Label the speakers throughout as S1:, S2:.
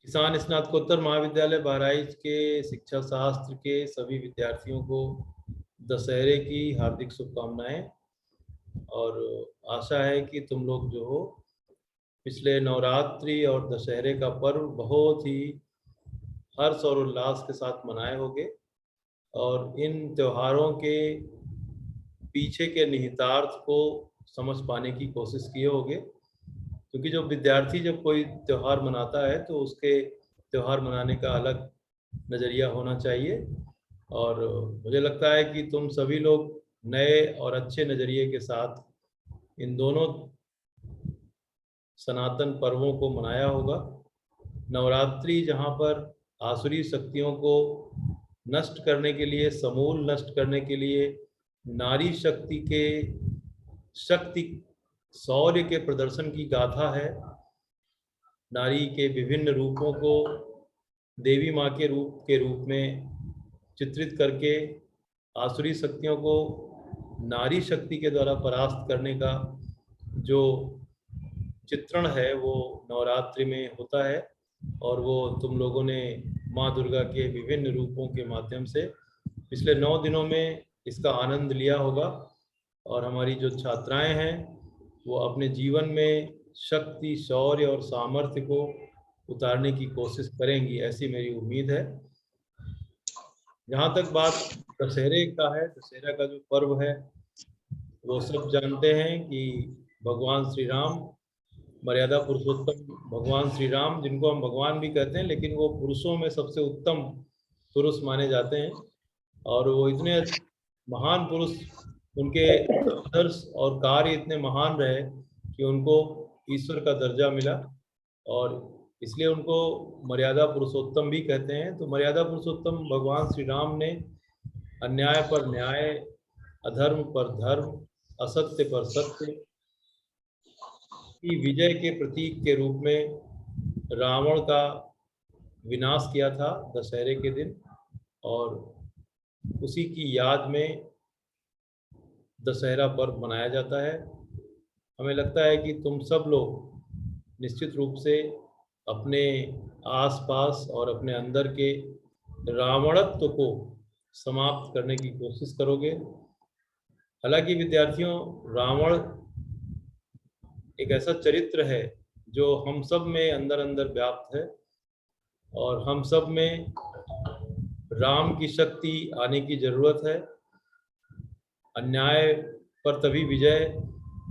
S1: किसान स्नातकोत्तर महाविद्यालय बहराइच के शिक्षा शास्त्र के सभी विद्यार्थियों को दशहरे की हार्दिक शुभकामनाएं। और आशा है कि तुम लोग जो हो पिछले नवरात्रि और दशहरे का पर्व बहुत ही हर्ष और उल्लास के साथ मनाए होंगे और इन त्योहारों के पीछे के निहितार्थ को समझ पाने की कोशिश किए होंगे। क्योंकि जो विद्यार्थी जब कोई त्यौहार मनाता है तो उसके त्यौहार मनाने का अलग नज़रिया होना चाहिए। और मुझे लगता है कि तुम सभी लोग नए और अच्छे नज़रिए के साथ इन दोनों सनातन पर्वों को मनाया होगा। नवरात्रि जहाँ पर आसुरी शक्तियों को नष्ट करने के लिए, समूल नष्ट करने के लिए नारी शक्ति के शक्ति शौर्य के प्रदर्शन की गाथा है। नारी के विभिन्न रूपों को देवी माँ के रूप में चित्रित करके आसुरी शक्तियों को नारी शक्ति के द्वारा परास्त करने का जो चित्रण है वो नवरात्रि में होता है। और वो तुम लोगों ने माँ दुर्गा के विभिन्न रूपों के माध्यम से पिछले 9 दिनों में इसका आनंद लिया होगा। और हमारी जो छात्राएं हैं वो अपने जीवन में शक्ति, शौर्य और सामर्थ्य को उतारने की कोशिश करेंगी, ऐसी मेरी उम्मीद है। जहाँ तक बात दशहरे का है, दशहरा का जो पर्व है वो सब जानते हैं कि भगवान श्री राम, मर्यादा पुरुषोत्तम भगवान श्री राम, जिनको हम भगवान भी कहते हैं लेकिन वो पुरुषों में सबसे उत्तम पुरुष माने जाते हैं। और वो इतने महान पुरुष, उनके आदर्श और कार्य इतने महान रहे कि उनको ईश्वर का दर्जा मिला और इसलिए उनको मर्यादा पुरुषोत्तम भी कहते हैं। तो मर्यादा पुरुषोत्तम भगवान श्री राम ने अन्याय पर न्याय, अधर्म पर धर्म, असत्य पर सत्य की विजय के प्रतीक के रूप में रावण का विनाश किया था दशहरे के दिन। और उसी की याद में दशहरा पर्व मनाया जाता है। हमें लगता है कि तुम सब लोग निश्चित रूप से अपने आसपास और अपने अंदर के रावणत्व को समाप्त करने की कोशिश करोगे। हालांकि विद्यार्थियों, रावण एक ऐसा चरित्र है जो हम सब में अंदर अंदर व्याप्त है और हम सब में राम की शक्ति आने की जरूरत है। अन्याय पर तभी विजय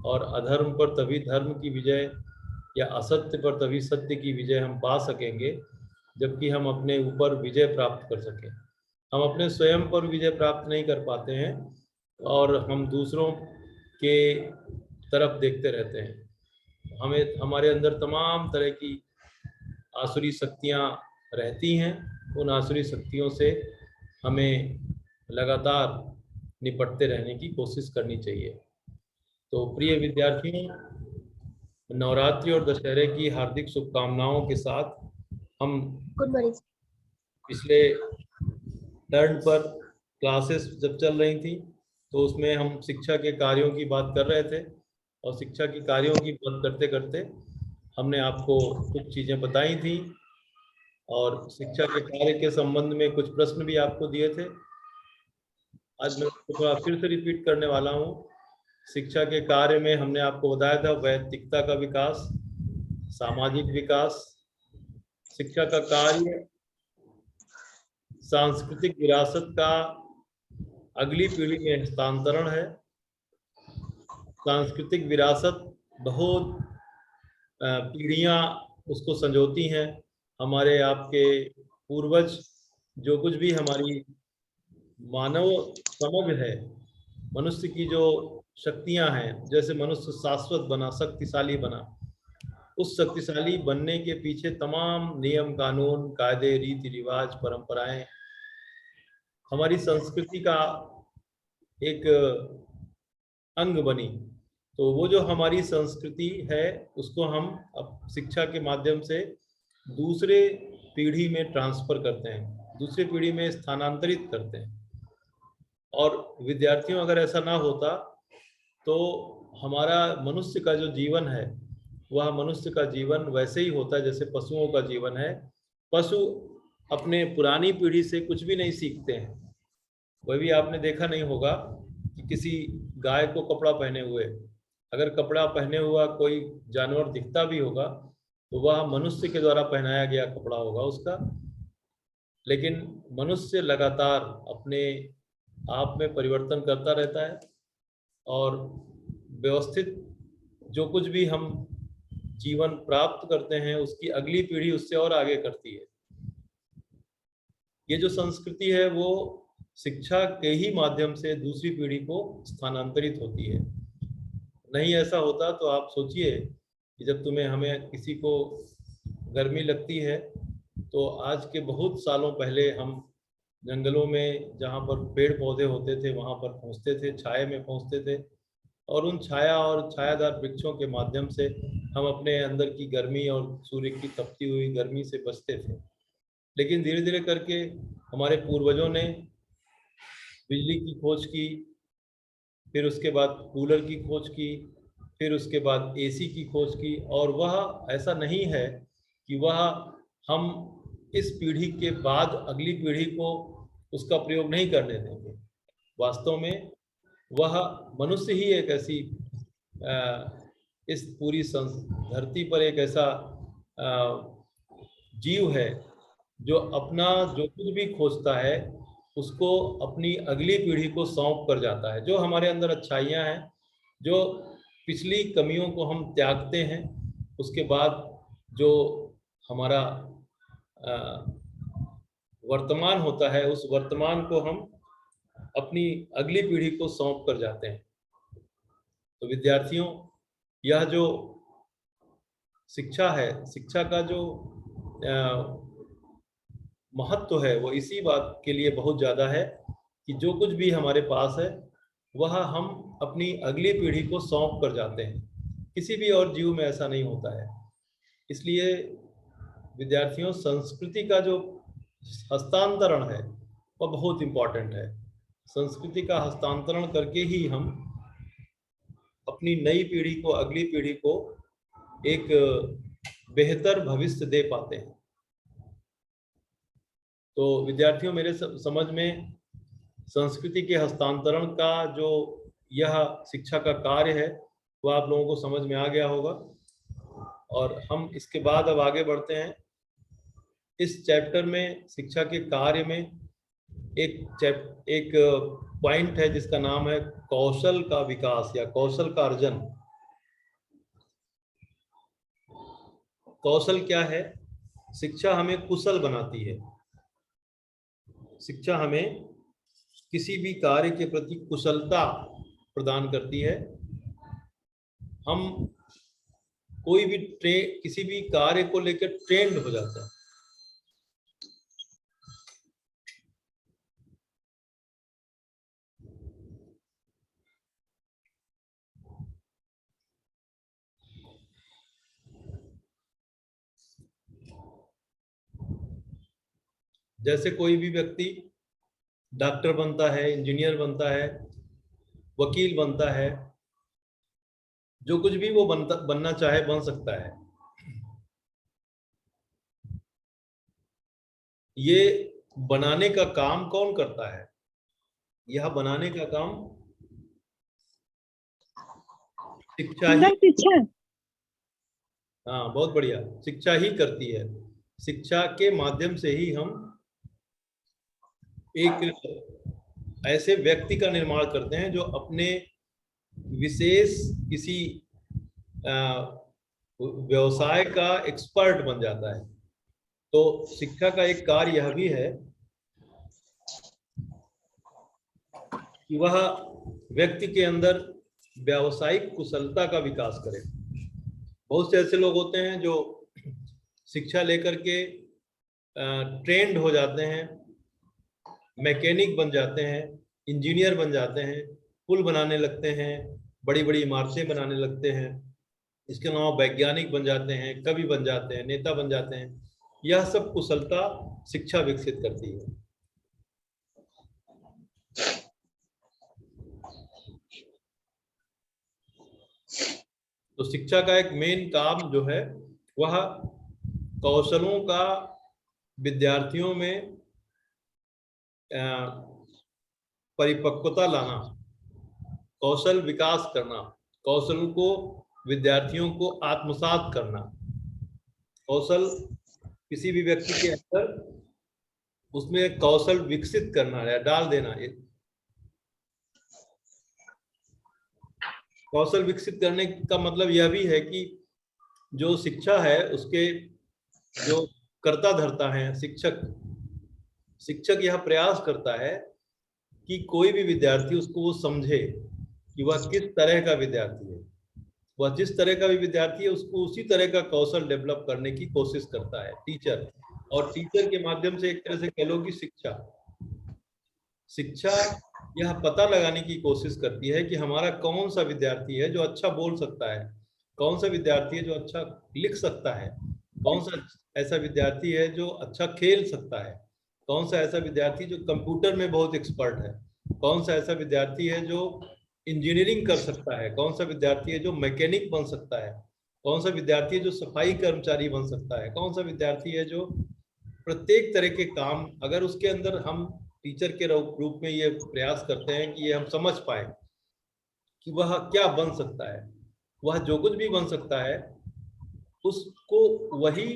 S1: और अधर्म पर तभी धर्म की विजय या असत्य पर तभी सत्य की विजय हम पा सकेंगे जबकि हम अपने ऊपर विजय प्राप्त कर सकें। हम अपने स्वयं पर विजय प्राप्त नहीं कर पाते हैं और हम दूसरों के तरफ देखते रहते हैं। हमें, हमारे अंदर तमाम तरह की आसुरी शक्तियाँ रहती हैं। उन आसुरी शक्तियों से हमें लगातार निपटते रहने की कोशिश करनी चाहिए। तो प्रिय विद्यार्थियों, नवरात्रि और दशहरे की हार्दिक शुभकामनाओं के साथ हम पिछले टर्न पर क्लासेस जब चल रही थी तो उसमें हम शिक्षा के कार्यों की बात कर रहे थे और शिक्षा के कार्यों की बात करते करते हमने आपको कुछ चीज़ें बताई थी और शिक्षा के कार्य के संबंध में कुछ प्रश्न भी आपको दिए थे। आज मैं थोड़ा फिर से रिपीट करने वाला हूँ। शिक्षा के कार्य में हमने आपको बताया था वैयक्तिकता का विकास, सामाजिक विकास, शिक्षा का कार्य सांस्कृतिक विरासत का अगली पीढ़ी में हस्तांतरण है। सांस्कृतिक विरासत बहुत पीढ़ियाँ उसको संजोती हैं। हमारे आपके पूर्वज जो कुछ भी हमारी मानव समझ है, मनुष्य की जो शक्तियां हैं, जैसे मनुष्य शाश्वत बना, शक्तिशाली बना, उस शक्तिशाली बनने के पीछे तमाम नियम, कानून, कायदे, रीति रिवाज, परंपराएं, हमारी संस्कृति का एक अंग बनी। तो वो जो हमारी संस्कृति है उसको हम अब शिक्षा के माध्यम से दूसरे पीढ़ी में ट्रांसफर करते हैं, दूसरी पीढ़ी में स्थानांतरित करते हैं। और विद्यार्थियों, अगर ऐसा ना होता तो हमारा मनुष्य का जो जीवन है वह मनुष्य का जीवन वैसे ही होता है जैसे पशुओं का जीवन है। पशु अपने पुरानी पीढ़ी से कुछ भी नहीं सीखते हैं। वह भी आपने देखा नहीं होगा कि किसी गाय को कपड़ा पहने हुए, अगर कपड़ा पहने हुआ कोई जानवर दिखता भी होगा तो वह मनुष्य के द्वारा पहनाया गया कपड़ा होगा उसका। लेकिन मनुष्य लगातार अपने आप में परिवर्तन करता रहता है और व्यवस्थित जो कुछ भी हम जीवन प्राप्त करते हैं उसकी अगली पीढ़ी उससे और आगे करती है। ये जो संस्कृति है वो शिक्षा के ही माध्यम से दूसरी पीढ़ी को स्थानांतरित होती है। नहीं ऐसा होता तो आप सोचिए कि जब हमें किसी को गर्मी लगती है तो आज के बहुत सालों पहले हम जंगलों में जहाँ पर पेड़ पौधे होते थे वहाँ पर पहुँचते थे, छाया में पहुँचते थे और उन छाया और छायादार वृक्षों के माध्यम से हम अपने अंदर की गर्मी और सूर्य की तपती हुई गर्मी से बचते थे। लेकिन धीरे धीरे करके हमारे पूर्वजों ने बिजली की खोज की, फिर उसके बाद कूलर की खोज की, फिर उसके बाद एसी की खोज की, और वह ऐसा नहीं है कि वह हम इस पीढ़ी के बाद अगली पीढ़ी को उसका प्रयोग नहीं करने देंगे। वास्तव में वह मनुष्य ही एक ऐसी इस पूरी धरती पर एक ऐसा जीव है जो अपना जो कुछ भी खोजता है उसको अपनी अगली पीढ़ी को सौंप कर जाता है। जो हमारे अंदर अच्छाइयाँ हैं, जो पिछली कमियों को हम त्यागते हैं, उसके बाद जो हमारा वर्तमान होता है उस वर्तमान को हम अपनी अगली पीढ़ी को सौंप कर जाते हैं। तो विद्यार्थियों, यह जो शिक्षा है, शिक्षा का जो महत्व है वो इसी बात के लिए बहुत ज़्यादा है कि जो कुछ भी हमारे पास है वह हम अपनी अगली पीढ़ी को सौंप कर जाते हैं। किसी भी और जीव में ऐसा नहीं होता है। इसलिए विद्यार्थियों, संस्कृति का जो हस्तांतरण है वह बहुत इम्पोर्टेंट है। संस्कृति का हस्तांतरण करके ही हम अपनी नई पीढ़ी को, अगली पीढ़ी को एक बेहतर भविष्य दे पाते हैं। तो विद्यार्थियों, मेरे समझ में संस्कृति के हस्तांतरण का जो यह शिक्षा का कार्य है वो आप लोगों को समझ में आ गया होगा, और हम इसके बाद अब आगे बढ़ते हैं। इस चैप्टर में, शिक्षा के कार्य में, एक पॉइंट है जिसका नाम है कौशल का विकास या कौशल का अर्जन। कौशल क्या है? शिक्षा हमें कुशल बनाती है। शिक्षा हमें किसी भी कार्य के प्रति कुशलता प्रदान करती है। हम कोई भी किसी भी कार्य को लेकर ट्रेंड हो जाते हैं। जैसे कोई भी व्यक्ति डॉक्टर बनता है, इंजीनियर बनता है, वकील बनता है, जो कुछ भी वो बनना चाहे बन सकता है। ये बनाने का काम कौन करता है? यह बनाने का काम शिक्षा ही। हाँ, बहुत बढ़िया। शिक्षा ही करती है। शिक्षा के माध्यम से ही हम एक ऐसे व्यक्ति का निर्माण करते हैं जो अपने विशेष किसी व्यवसाय का एक्सपर्ट बन जाता है। तो शिक्षा का एक कार्य यह भी है कि वह व्यक्ति के अंदर व्यावसायिक कुशलता का विकास करे। बहुत से ऐसे लोग होते हैं जो शिक्षा लेकर के ट्रेंड हो जाते हैं, मैकेनिक बन जाते हैं, इंजीनियर बन जाते हैं, पुल बनाने लगते हैं, बड़ी बड़ी इमारतें बनाने लगते हैं। इसके अलावा वैज्ञानिक बन जाते हैं, कवि बन जाते हैं, नेता बन जाते हैं। यह सब कुशलता शिक्षा विकसित करती है। तो शिक्षा का एक मेन काम जो है वह कौशलों का विद्यार्थियों में परिपक्वता लाना, कौशल विकास करना, कौशल को विद्यार्थियों को आत्मसात करना, कौशल किसी भी व्यक्ति के अंदर उसमें कौशल विकसित करना या डाल देना। कौशल विकसित करने का मतलब यह भी है कि जो शिक्षा है उसके जो कर्ता धर्ता है शिक्षक यह प्रयास करता है कि कोई भी विद्यार्थी उसको वो समझे कि वह किस तरह का विद्यार्थी है, वह जिस तरह का भी विद्यार्थी है उसको उसी तरह का कौशल डेवलप करने की कोशिश करता है टीचर। और टीचर के माध्यम से एक तरह से कह लो कि शिक्षा यह पता लगाने की कोशिश करती है कि हमारा कौन सा विद्यार्थी है जो अच्छा बोल सकता है, कौन सा विद्यार्थी है जो अच्छा लिख सकता है, कौन सा ऐसा विद्यार्थी है जो अच्छा खेल सकता है, कौन सा ऐसा विद्यार्थी जो कंप्यूटर में बहुत एक्सपर्ट है, कौन सा ऐसा विद्यार्थी है जो इंजीनियरिंग कर सकता है, कौन सा विद्यार्थी है जो मैकेनिक बन सकता है, कौन सा विद्यार्थी है जो सफाई कर्मचारी बन सकता है, कौन सा विद्यार्थी है जो प्रत्येक तरह के काम, अगर उसके अंदर हम टीचर के रूप में ये प्रयास करते हैं कि ये हम समझ पाए कि वह क्या बन सकता है, वह जो कुछ भी बन सकता है उसको वही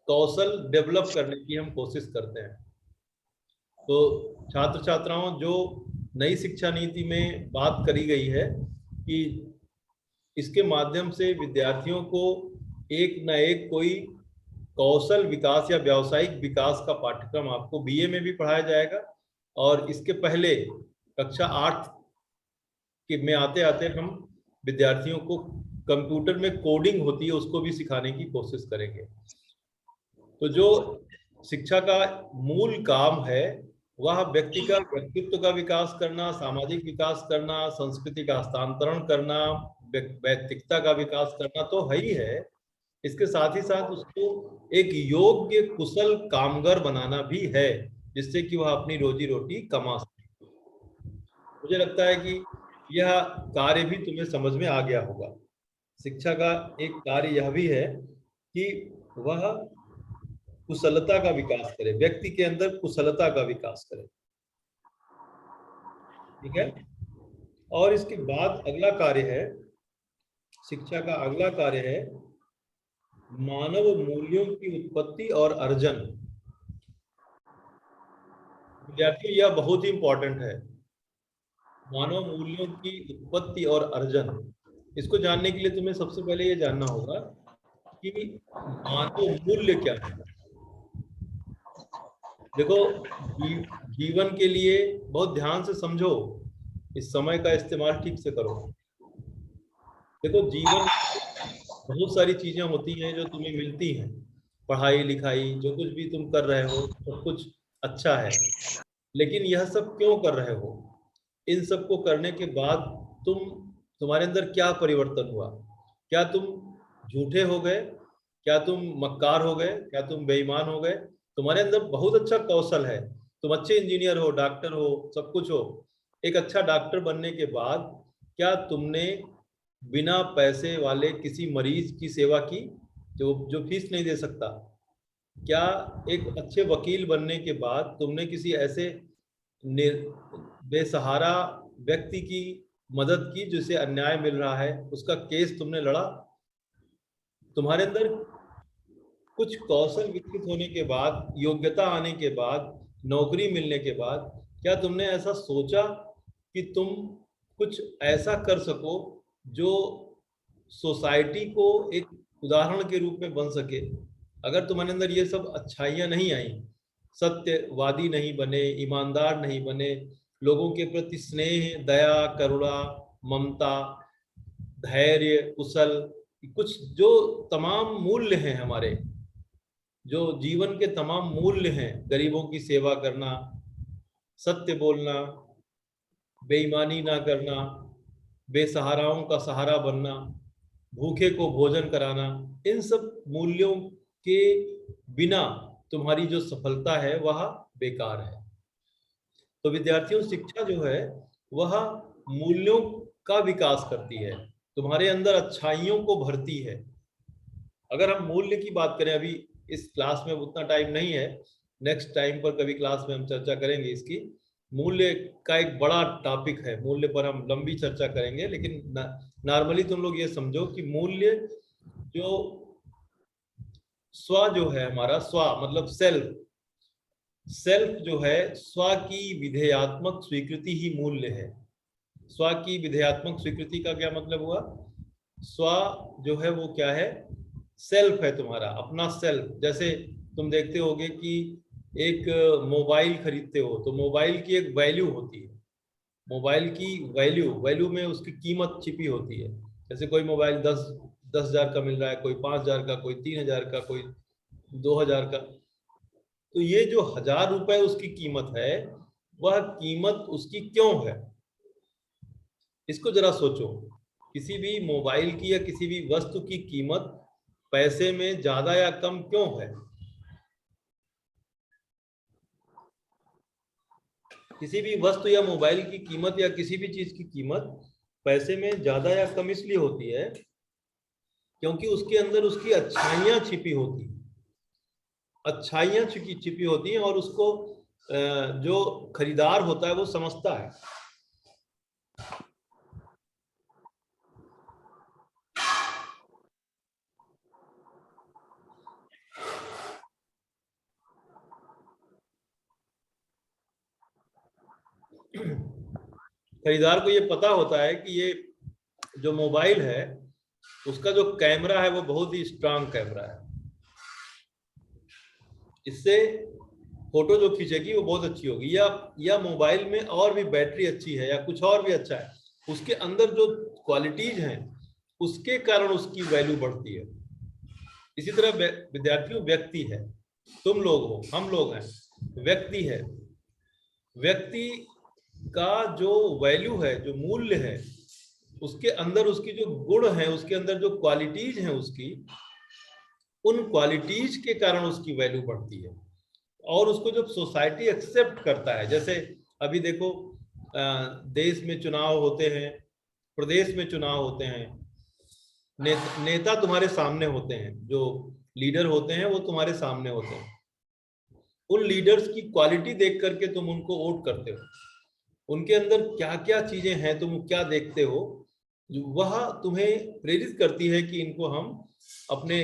S1: कौशल डेवलप करने की हम कोशिश करते हैं। तो छात्र छात्राओं, जो नई शिक्षा नीति में बात करी गई है कि इसके माध्यम से विद्यार्थियों को एक न एक कोई कौशल विकास या व्यावसायिक विकास का पाठ्यक्रम आपको बीए में भी पढ़ाया जाएगा, और इसके पहले कक्षा 8 के में आते आते हम विद्यार्थियों को कंप्यूटर में कोडिंग होती है उसको भी सिखाने की कोशिश करेंगे। तो जो शिक्षा का मूल काम है वह व्यक्ति का व्यक्तित्व का विकास करना, सामाजिक विकास करना, संस्कृति का हस्तांतरण करना, व्यक्तिकता का विकास करना तो है ही है, इसके साथ ही साथ उसको एक योग्य कुशल कामगार बनाना भी है जिससे कि वह अपनी रोजी रोटी कमा सके। मुझे लगता है कि यह कार्य भी तुम्हें समझ में आ गया होगा। शिक्षा का एक कार्य यह भी है कि वह कुशलता का विकास करे, व्यक्ति के अंदर कुशलता का विकास करे। ठीक है। और इसके बाद अगला कार्य है, शिक्षा का अगला कार्य है मानव मूल्यों की उत्पत्ति और अर्जन। विद्यार्थियों, यह बहुत ही इंपॉर्टेंट है, मानव मूल्यों की उत्पत्ति और अर्जन। इसको जानने के लिए तुम्हें सबसे पहले ये जानना होगा कि मानव मूल्य क्या है। देखो, जीवन के लिए बहुत ध्यान से समझो, इस समय का इस्तेमाल ठीक से करो। देखो, जीवन बहुत सारी चीजें होती हैं जो तुम्हें मिलती हैं, पढ़ाई लिखाई जो कुछ भी तुम कर रहे हो सब कुछ अच्छा है, लेकिन यह सब क्यों कर रहे हो? इन सब को करने के बाद तुम्हारे अंदर क्या परिवर्तन हुआ? क्या तुम झूठे हो गए? क्या तुम मक्कार हो गए? क्या तुम बेईमान हो गए? तुम्हारे अंदर बहुत अच्छा कौशल है, तुम अच्छे इंजीनियर हो, डॉक्टर हो, सब कुछ हो। एक अच्छा डॉक्टर बनने के बाद क्या तुमने बिना पैसे वाले किसी मरीज की सेवा की जो जो फीस नहीं दे सकता? क्या एक अच्छे वकील बनने के बाद तुमने किसी ऐसे बेसहारा व्यक्ति की मदद की जिसे अन्याय मिल रहा है, उसका केस तुमने लड़ा? तुम्हारे अंदर कुछ कौशल विकसित होने के बाद, योग्यता आने के बाद, नौकरी मिलने के बाद क्या तुमने ऐसा सोचा कि तुम कुछ ऐसा कर सको जो सोसाइटी को एक उदाहरण के रूप में बन सके? अगर तुम्हारे अंदर ये सब अच्छाइयाँ नहीं आई, सत्यवादी नहीं बने, ईमानदार नहीं बने, लोगों के प्रति स्नेह, दया, करुणा, ममता, धैर्य, कुशल, कुछ जो तमाम मूल्य हैं हमारे, जो जीवन के तमाम मूल्य हैं, गरीबों की सेवा करना, सत्य बोलना, बेईमानी ना करना, बेसहाराओं का सहारा बनना, भूखे को भोजन कराना, इन सब मूल्यों के बिना तुम्हारी जो सफलता है वह बेकार है। तो विद्यार्थियों, शिक्षा जो है वह मूल्यों का विकास करती है, तुम्हारे अंदर अच्छाइयों को भरती है। अगर हम मूल्य की बात करें, अभी इस क्लास में उतना टाइम नहीं है, नेक्स्ट टाइम पर कभी क्लास में हम चर्चा करेंगे इसकी। मूल्य का एक बड़ा टॉपिक है, मूल्य पर हम लंबी चर्चा करेंगे, लेकिन नॉर्मली तुम लोग ये समझो कि मूल्य जो स्व जो है हमारा, स्व मतलब सेल्फ, सेल्फ जो है स्व की विधेयात्मक स्वीकृति ही मूल्य है। स्व की विधेयात्मक स्वीकृति का क्या मतलब हुआ? स्व जो है वो क्या है? सेल्फ है, तुम्हारा अपना सेल्फ। जैसे तुम देखते होगे कि एक मोबाइल खरीदते हो तो मोबाइल की एक वैल्यू होती है, मोबाइल की वैल्यू, वैल्यू में उसकी कीमत छिपी होती है। जैसे कोई मोबाइल 10,000 का मिल रहा है, कोई 5,000 का, कोई 3,000 का, कोई 2,000 का। तो ये जो 1,000 रुपए उसकी कीमत है, वह कीमत उसकी क्यों है? इसको जरा सोचो। किसी भी मोबाइल की या किसी भी वस्तु की कीमत पैसे में ज्यादा या कम क्यों है? किसी भी वस्तु या मोबाइल की कीमत या किसी भी चीज की कीमत पैसे में ज्यादा या कम इसलिए होती है क्योंकि उसके अंदर उसकी अच्छाइयां छिपी होती हैं, अच्छाइयां छिपी होती हैं, और उसको जो खरीदार होता है वो समझता है। खरीदार को ये पता होता है कि ये जो मोबाइल है उसका जो कैमरा है वो बहुत ही स्ट्रांग कैमरा है, इससे फोटो जो खींचेगी वो बहुत अच्छी होगी, या मोबाइल में और भी बैटरी अच्छी है या कुछ और भी अच्छा है, उसके अंदर जो क्वालिटीज हैं उसके कारण उसकी वैल्यू बढ़ती है। इसी तरह विद्यार्थियों, व्यक्ति है, तुम लोग हो, हम लोग हैं, व्यक्ति है। व्यक्ति का जो वैल्यू है, जो मूल्य है, उसके अंदर उसकी जो गुण है, उसके अंदर जो क्वालिटीज हैं उसकी, उन क्वालिटीज के कारण उसकी वैल्यू बढ़ती है। और उसको जब सोसाइटी एक्सेप्ट करता है, जैसे अभी देखो देश में चुनाव होते हैं, प्रदेश में चुनाव होते हैं, नेता तुम्हारे सामने होते हैं, जो लीडर होते हैं वो तुम्हारे सामने होते हैं। उन लीडर्स की क्वालिटी देख करके तुम उनको वोट करते हो, उनके अंदर क्या क्या चीजें हैं, तुम क्या देखते हो, वह तुम्हें प्रेरित करती है कि इनको हम अपने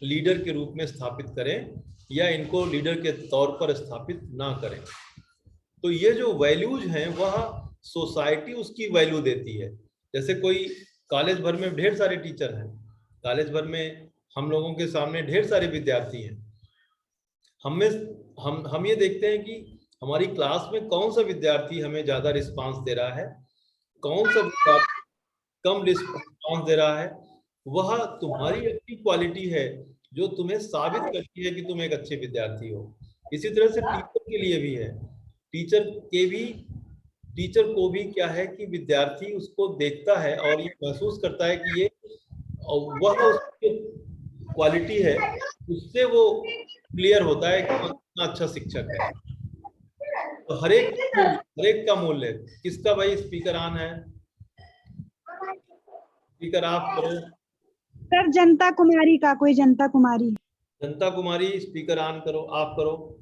S1: लीडर के रूप में स्थापित करें या इनको लीडर के तौर पर स्थापित ना करें। तो ये जो वैल्यूज हैं वह सोसाइटी उसकी वैल्यू देती है। जैसे कोई कॉलेज भर में ढेर सारे टीचर हैं, कॉलेज भर में हम लोगों के सामने ढेर सारे विद्यार्थी हैं, हम ये देखते हैं कि हमारी क्लास में कौन सा विद्यार्थी हमें ज्यादा रिस्पांस दे रहा है, कौन सा विद्यार्थी कम रिस्पांस दे रहा है। वह तुम्हारी अपनी क्वालिटी है जो तुम्हें साबित करती है कि तुम एक अच्छे विद्यार्थी हो। इसी तरह से टीचर के लिए भी है, टीचर को भी क्या है कि विद्यार्थी उसको देखता है और ये महसूस करता है कि ये वह उसकी क्वालिटी है, उससे वो क्लियर होता है कि कितना अच्छा शिक्षक है। तो हरेक का मूल्य, किसका भाई स्पीकर ऑन है? स्पीकर ऑफ करो।
S2: सर जनता कुमारी का, कोई जनता कुमारी।
S1: जनता कुमारी स्पीकर ऑन करो, ऑफ करो।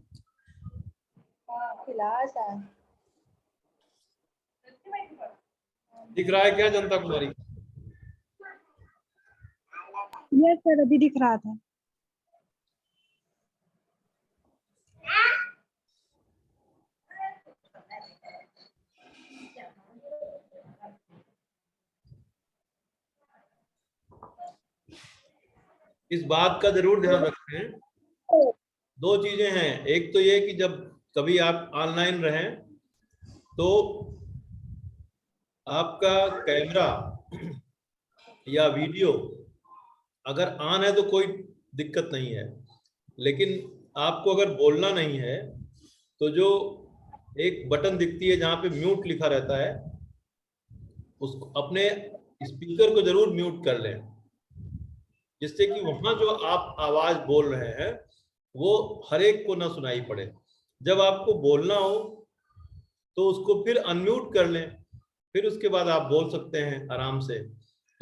S1: दिख रहा है क्या जनता कुमारी?
S2: यस सर, अभी दिख रहा था।
S1: इस बात का जरूर ध्यान रखें, दो चीजें हैं। एक तो ये कि जब कभी आप ऑनलाइन रहें तो आपका कैमरा या वीडियो अगर ऑन है तो कोई दिक्कत नहीं है, लेकिन आपको अगर बोलना नहीं है तो जो एक बटन दिखती है जहां पे म्यूट लिखा रहता है, उसको अपने स्पीकर को जरूर म्यूट कर लें, जिससे कि वहां जो आप आवाज बोल रहे हैं वो हर एक को ना सुनाई पड़े। जब आपको बोलना हो तो उसको फिर अनम्यूट कर लें, फिर उसके बाद आप बोल सकते हैं आराम से।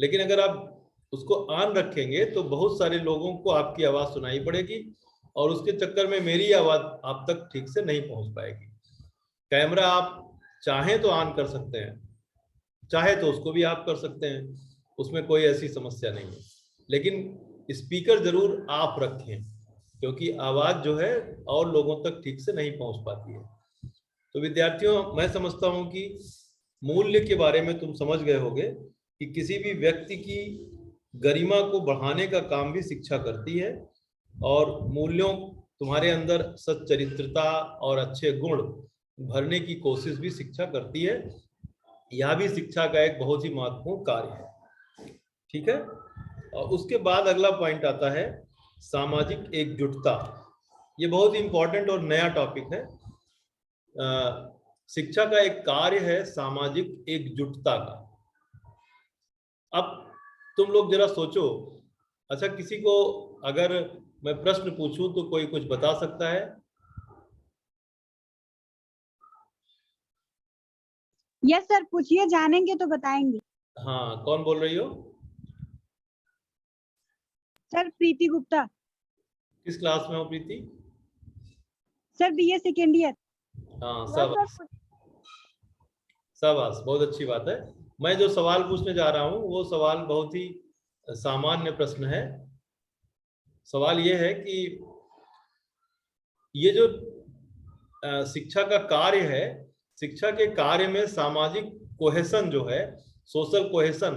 S1: लेकिन अगर आप उसको ऑन रखेंगे तो बहुत सारे लोगों को आपकी आवाज सुनाई पड़ेगी और उसके चक्कर में मेरी आवाज आप तक ठीक से नहीं पहुंच पाएगी। कैमरा आप चाहें तो ऑन कर सकते हैं, चाहे तो उसको भी आप कर सकते हैं, उसमें कोई ऐसी समस्या नहीं है, लेकिन स्पीकर जरूर आप रखें, क्योंकि आवाज जो है और लोगों तक ठीक से नहीं पहुंच पाती है। तो विद्यार्थियों, मैं समझता हूं कि मूल्य के बारे में तुम समझ गए होगे कि किसी भी व्यक्ति की गरिमा को बढ़ाने का काम भी शिक्षा करती है, और मूल्यों, तुम्हारे अंदर सच्चरित्रता और अच्छे गुण भरने की कोशिश भी शिक्षा करती है। यह भी शिक्षा का एक बहुत ही महत्वपूर्ण कार्य है। ठीक है। और उसके बाद अगला पॉइंट आता है सामाजिक एकजुटता। ये बहुत ही इंपॉर्टेंट और नया टॉपिक है। शिक्षा का एक कार्य है सामाजिक एकजुटता का। अब तुम लोग जरा सोचो, अच्छा किसी को अगर मैं प्रश्न पूछूं तो कोई कुछ बता सकता है?
S2: यस सर, पूछिए, जानेंगे तो बताएंगे।
S1: हाँ, कौन बोल रही हो?
S2: सर प्रीति गुप्ता।
S1: किस क्लास में हो Preeti?
S2: Sir BA second year.
S1: हाँ, शाबाश शाबाश, बहुत अच्छी बात है। मैं जो सवाल पूछने जा रहा हूँ वो सवाल बहुत ही सामान्य प्रश्न है। सवाल ये है कि ये जो शिक्षा का कार्य है, शिक्षा के कार्य में सामाजिक कोहेशन जो है, सोशल कोहेशन,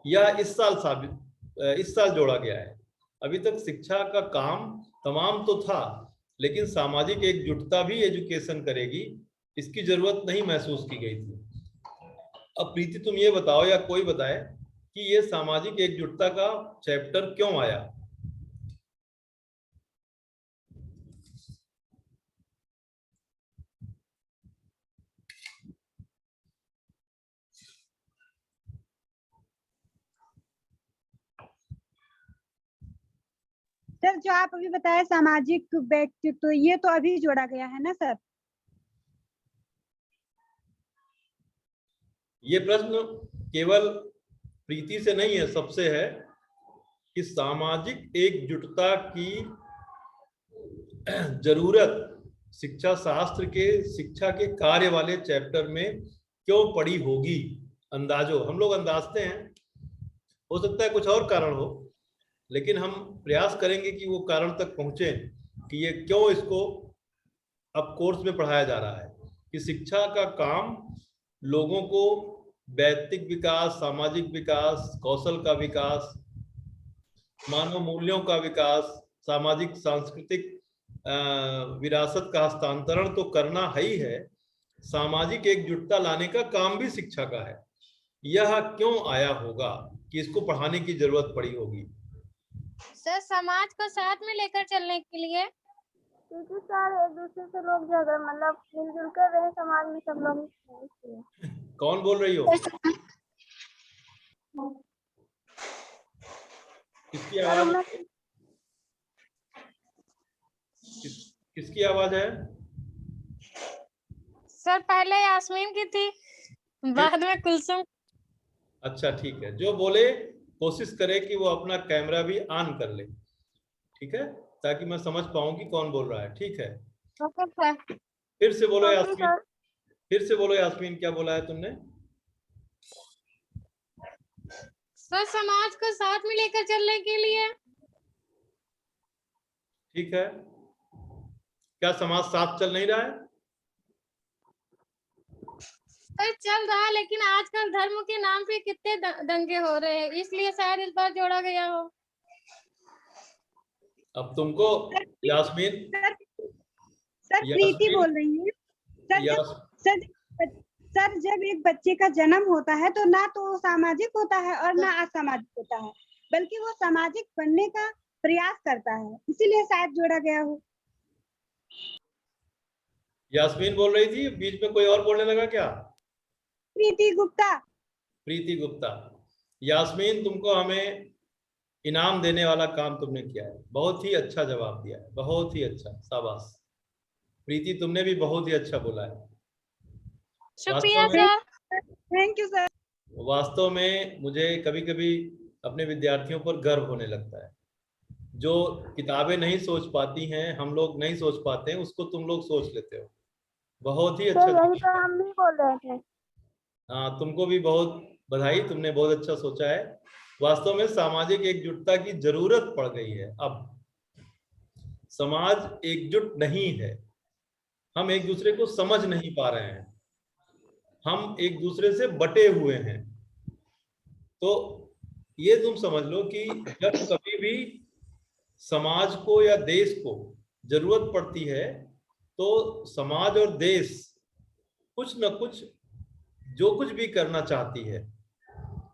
S1: यह इस साल जोड़ा गया है। अभी तक शिक्षा का काम तमाम तो था, लेकिन सामाजिक एकजुटता भी एजुकेशन करेगी, इसकी जरूरत नहीं महसूस की गई थी। अब प्रीति तुम ये बताओ या कोई बताए कि ये सामाजिक एकजुटता का चैप्टर क्यों आया?
S2: सर जो आप अभी बताए सामाजिक व्यक्तित्व, तो ये तो अभी जोड़ा गया है ना सर?
S1: ये प्रश्न केवल प्रीति से नहीं है, सबसे है कि सामाजिक एकजुटता की जरूरत शिक्षा शास्त्र के शिक्षा के कार्य वाले चैप्टर में क्यों पड़ी होगी। अंदाजो, हम लोग अंदाजते हैं, हो सकता है कुछ और कारण हो, लेकिन हम प्रयास करेंगे कि वो कारण तक पहुंचे कि ये क्यों इसको अब कोर्स में पढ़ाया जा रहा है। कि शिक्षा का काम लोगों को व्यक्तिगत विकास, सामाजिक विकास, कौशल का विकास, मानव मूल्यों का विकास, सामाजिक सांस्कृतिक विरासत का हस्तांतरण तो करना ही है, सामाजिक एकजुटता लाने का काम भी शिक्षा का है। यह क्यों आया होगा कि इसको पढ़ाने की जरूरत पड़ी होगी?
S3: सर समाज को साथ में लेकर चलने के लिए, क्योंकि सर एक दूसरे से लोग जो अगर मतलब मिलजुल कर रहे समाज में सब लोग।
S1: कौन बोल रही हो? किसकी आवाज है? किसकी आवाज है?
S3: सर पहले यास्मीन की थी, बाद में कुलसुम।
S1: अच्छा ठीक है, जो बोले कोशिश करे कि वो अपना कैमरा भी ऑन कर ले, ठीक है, ताकि मैं समझ पाऊं कि कौन बोल रहा है। ठीक है,
S3: ओके सर।
S1: फिर से बोलो यास्मीन, फिर से बोलो यास्मीन, क्या बोला है तुमने?
S3: सर समाज को साथ में लेकर चलने के लिए।
S1: ठीक है, क्या समाज साथ चल नहीं रहा है?
S3: सर चल रहा है, लेकिन आजकल धर्म के नाम पे कितने दंगे हो रहे हैं, इसलिए शायद इस बार जोड़ा गया हो।
S1: अब तुमको यास्मीन,
S2: सर प्रीति बोल रही है। सर जब एक बच्चे का जन्म होता है तो ना तो वो सामाजिक होता है और ना असामाजिक होता है, बल्कि वो सामाजिक बनने का प्रयास करता है, इसीलिए शायद जोड़ा गया हो।
S1: यास्मीन बोल रही थी, बीच में कोई और बोलने लगा क्या?
S2: प्रीति गुप्ता।
S1: प्रीति गुप्ता। यास्मीन, तुमको हमें इनाम देने वाला काम तुमने किया है, बहुत ही अच्छा जवाब दिया है, बहुत ही अच्छा, शाबाश। प्रीति, तुमने भी बहुत ही अच्छा बोला है।
S3: शुक्रिया सर।
S2: Thank you sir.
S1: वास्तव में मुझे कभी कभी अपने विद्यार्थियों पर गर्व होने लगता है। जो किताबें नहीं सोच पाती हैं, हम लोग नहीं सोच पाते हैं, उसको तुम लोग सोच लेते हो। बहुत ही अच्छा।
S3: यही तो हम भी बोल रहे थे।
S1: हाँ, तुमको भी बहुत बधाई, तुमने बहुत अच्छा सोचा है। वास्तव में सामाजिक एकजुटता की जरूरत पड़ गई है। अब समाज एकजुट नहीं है, हम एक दूसरे को समझ नहीं पा रहे हैं, हम एक दूसरे से बटे हुए हैं। तो ये तुम समझ लो कि जब कभी भी समाज को या देश को जरूरत पड़ती है, तो समाज और देश कुछ न कुछ, जो कुछ भी करना चाहती है,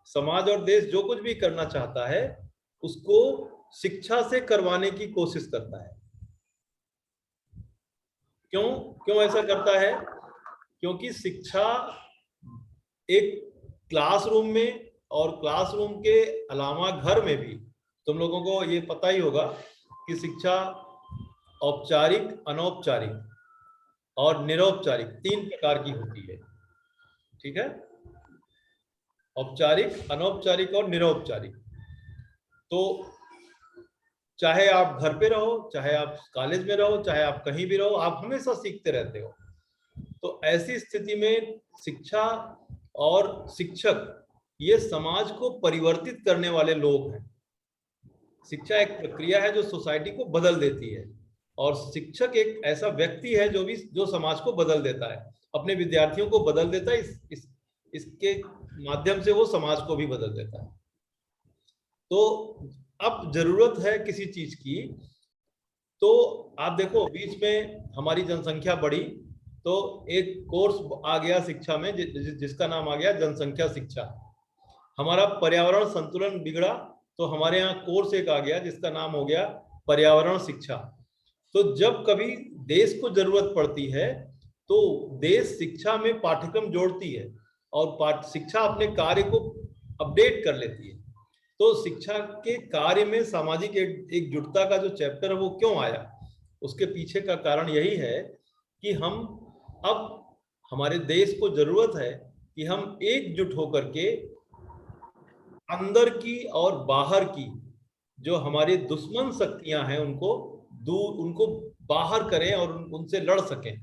S1: समाज और देश जो कुछ भी करना चाहता है, उसको शिक्षा से करवाने की कोशिश करता है। क्यों क्यों ऐसा करता है? क्योंकि शिक्षा एक क्लासरूम में और क्लासरूम के अलावा घर में भी, तुम लोगों को ये पता ही होगा कि शिक्षा औपचारिक, अनौपचारिक और निरौपचारिक 3 प्रकार की होती है। ठीक है? औपचारिक, अनौपचारिक और निरौपचारिक। तो चाहे आप घर पे रहो, चाहे आप कॉलेज में रहो, चाहे आप कहीं भी रहो, आप हमेशा सीखते रहते हो। तो ऐसी स्थिति में शिक्षा और शिक्षक ये समाज को परिवर्तित करने वाले लोग हैं। शिक्षा एक प्रक्रिया है जो सोसाइटी को बदल देती है, और शिक्षक एक ऐसा व्यक्ति है जो समाज को बदल देता है, अपने विद्यार्थियों को बदल देता है। इसके माध्यम से वो समाज को भी बदल देता है। तो अब जरूरत है किसी चीज की, तो आप देखो बीच में हमारी जनसंख्या बढ़ी, तो एक कोर्स आ गया शिक्षा में जिसका नाम आ गया जनसंख्या शिक्षा। हमारा पर्यावरण संतुलन बिगड़ा, तो हमारे यहाँ कोर्स एक आ गया जिसका नाम हो गया पर्यावरण शिक्षा। तो जब कभी देश को जरूरत पड़ती है, तो देश शिक्षा में पाठ्यक्रम जोड़ती है और शिक्षा अपने कार्य को अपडेट कर लेती है। तो शिक्षा के कार्य में सामाजिक एकजुटता का जो चैप्टर है वो क्यों आया, उसके पीछे का कारण यही है कि अब हमारे देश को जरूरत है कि हम एकजुट होकर के अंदर की और बाहर की जो हमारी दुश्मन शक्तियां हैं उनको बाहर करें और उनसे लड़ सकें।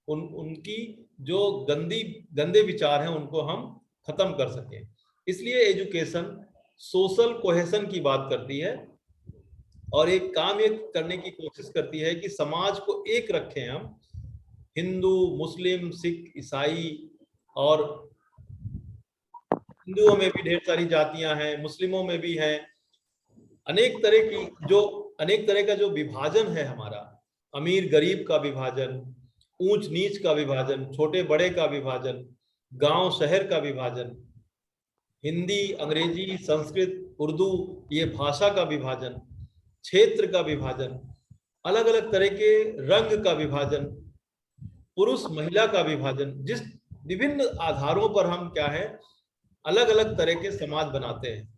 S1: उनकी जो गंदे विचार हैं उनको हम खत्म कर सकें। इसलिए एजुकेशन सोशल कोहेशन की बात करती है और एक काम ये करने की कोशिश करती है कि समाज को एक रखें हम। हिंदू, मुस्लिम, सिख, ईसाई, और हिंदुओं में भी ढेर सारी जातियां हैं, मुस्लिमों में भी हैं, अनेक तरह का जो विभाजन है हमारा, अमीर गरीब का विभाजन, ऊंच नीच का विभाजन, छोटे बड़े का विभाजन, गांव शहर का विभाजन, हिंदी अंग्रेजी संस्कृत उर्दू ये भाषा का विभाजन, क्षेत्र का विभाजन, अलग अलग तरह के रंग का विभाजन, पुरुष महिला का विभाजन, जिस विभिन्न आधारों पर हम क्या है अलग अलग तरह के समाज बनाते हैं।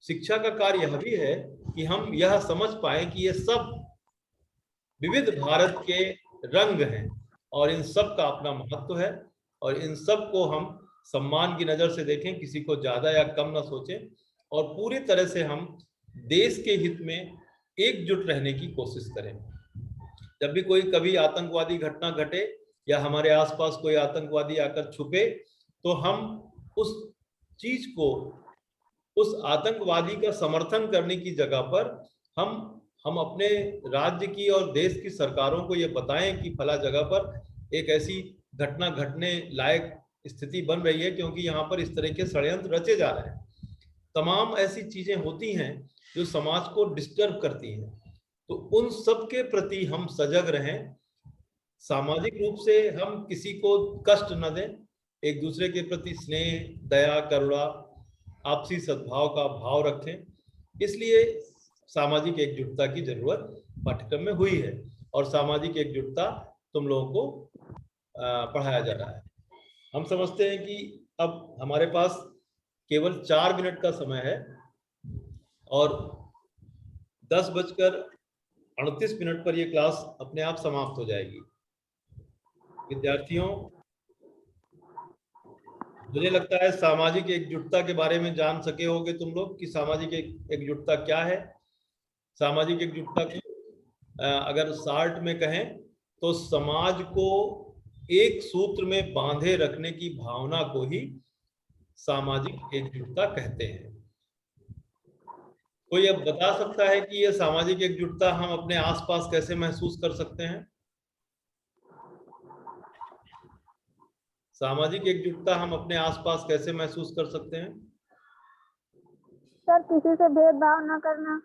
S1: शिक्षा का कार्य यह भी है कि हम यह समझ पाए कि ये सब विविध भारत के रंग हैं और इन सब का अपना महत्व है, और इन सब को हम सम्मान की नजर से देखें, किसी को ज्यादा या कम ना सोचें, और पूरी तरह से हम देश के हित में एकजुट रहने की कोशिश करें। जब भी कोई कभी आतंकवादी घटना घटे या हमारे आसपास कोई आतंकवादी आकर छुपे, तो हम उस चीज को, उस आतंकवादी का समर्थन करने की जगह पर हम अपने राज्य की और देश की सरकारों को ये बताएं कि फला जगह पर एक ऐसी घटना घटने लायक स्थिति बन रही है, क्योंकि यहाँ पर इस तरह के षड्यंत्र रचे जा रहे हैं। तमाम ऐसी चीजें होती हैं जो समाज को डिस्टर्ब करती हैं, तो उन सब के प्रति हम सजग रहें। सामाजिक रूप से हम किसी को कष्ट न दें, एक दूसरे के प्रति स्नेह, दया, करुणा, आपसी सद्भाव का भाव रखें। इसलिए सामाजिक एकजुटता की जरूरत पाठ्यक्रम में हुई है, और सामाजिक एकजुटता तुम लोगों को पढ़ाया जा रहा है। हम समझते हैं कि अब हमारे पास केवल 4 मिनट का समय है और 10:38 पर यह क्लास अपने आप समाप्त हो जाएगी। विद्यार्थियों, मुझे लगता है सामाजिक एकजुटता के बारे में जान सके होगे तुम लोग कि सामाजिक एकजुटता क्या है। सामाजिक एकजुटता को अगर शार्ट में कहें तो समाज को एक सूत्र में बांधे रखने की भावना को ही सामाजिक एकजुटता कहते हैं। कोई अब बता सकता है कि यह सामाजिक एकजुटता हम अपने आसपास कैसे महसूस कर सकते हैं? सामाजिक एकजुटता हम अपने आसपास कैसे महसूस कर सकते हैं?
S3: सर किसी से भेदभाव न करना,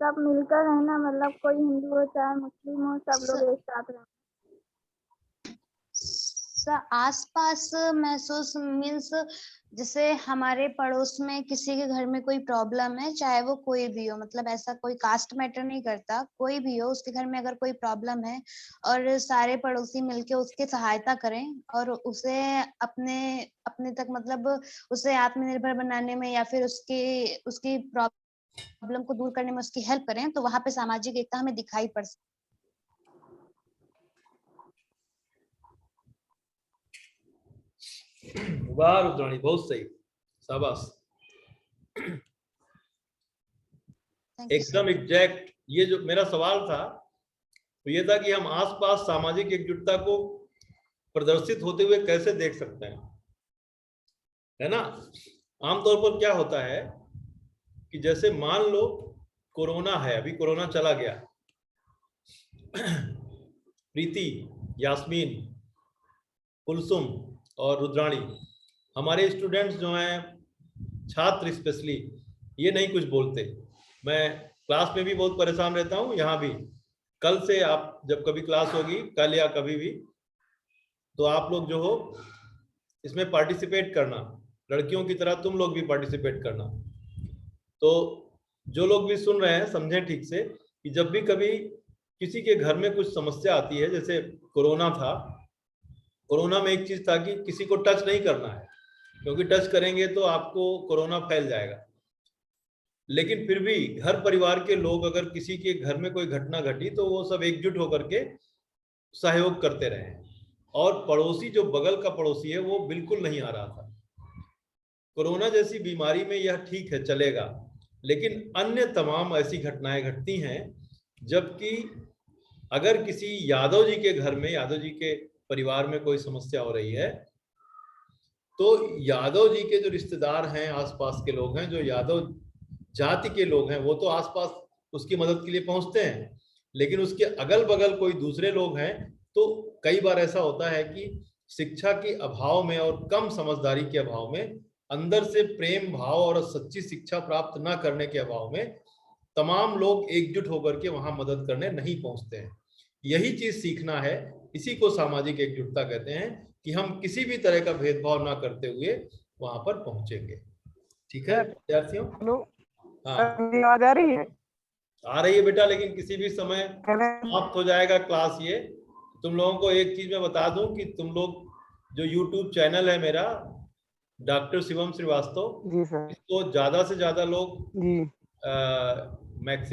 S3: सब मिलकर रहना, मतलब कोई हिंदू हो चाहे मुस्लिम हो, सब लोग एक साथ रहना।
S4: आसपास महसूस मीन्स जैसे हमारे पड़ोस में किसी के घर में कोई प्रॉब्लम है, चाहे वो कोई भी हो, मतलब ऐसा कोई कास्ट मैटर नहीं करता, कोई भी हो, उसके घर में अगर कोई प्रॉब्लम है और सारे पड़ोसी मिलके उसकी सहायता करें और उसे अपने तक मतलब उसे आत्मनिर्भर बनाने में या फिर उसकी प्रॉब्लम को दूर करने में उसकी हेल्प करें, तो वहां पे सामाजिक एकता हमें दिखाई पड़ सकती।
S1: वाह रुद्राणी, बहुत सही, शाबाश, एकदम एग्जैक्ट। ये जो मेरा सवाल था तो ये था कि हम आसपास सामाजिक एकजुटता को प्रदर्शित होते हुए कैसे देख सकते हैं, है ना। आमतौर पर क्या होता है कि जैसे मान लो कोरोना है, अभी कोरोना चला गया, प्रीति, यास्मीन, कुलसुम और रुद्राणी, हमारे स्टूडेंट्स जो हैं, छात्र स्पेशली, ये नहीं कुछ बोलते। मैं क्लास में भी बहुत परेशान रहता हूँ, यहाँ भी। कल से आप जब कभी क्लास होगी, कल या कभी भी, तो आप लोग जो हो इसमें पार्टिसिपेट करना, लड़कियों की तरह तुम लोग भी पार्टिसिपेट करना। तो जो लोग भी सुन रहे हैं समझें ठीक से कि जब भी कभी किसी के घर में कुछ समस्या आती है, जैसे कोरोना था, कोरोना में एक चीज था कि किसी को टच नहीं करना है, क्योंकि टच करेंगे तो आपको कोरोना फैल जाएगा। लेकिन फिर भी घर परिवार के लोग अगर किसी के घर में कोई घटना घटी तो वो सब एकजुट होकर के सहयोग करते रहे, और पड़ोसी जो बगल का पड़ोसी है वो बिल्कुल नहीं आ रहा था। कोरोना जैसी बीमारी में यह ठीक है, चलेगा, लेकिन अन्य तमाम ऐसी घटनाएं घटती हैं जबकि अगर किसी यादव जी के घर में, यादव जी के परिवार में कोई समस्या हो रही है, तो यादव जी के जो रिश्तेदार हैं, आसपास के लोग हैं, जो यादव जाति के लोग हैं, वो तो आसपास उसकी मदद के लिए पहुंचते हैं, लेकिन उसके अगल बगल कोई दूसरे लोग हैं, तो कई बार ऐसा होता है कि शिक्षा के अभाव में और कम समझदारी के अभाव में, अंदर से प्रेम भाव और सच्ची शिक्षा प्राप्त न करने के अभाव में तमाम लोग एकजुट होकर के वहां मदद करने नहीं पहुंचते हैं। यही चीज सीखना है, इसी को सामाजिक एकजुटता कहते हैं कि हम किसी भी तरह का भेदभाव ना करते हुए वहां पर पहुंचेंगे। ठीक है विद्यार्थियों? हाँ,
S5: आवाज आ रही है?
S1: आ रही है बेटा, लेकिन किसी भी समय समाप्त हो जाएगा क्लास। ये तुम लोगों को एक चीज मैं बता दूं कि तुम लोग जो YouTube चैनल है मेरा, डॉक्टर शिवम श्रीवास्तव,
S5: जी सर,
S1: इसको ज्यादा से ज्यादा लोग
S5: जी
S1: मैक्सिमम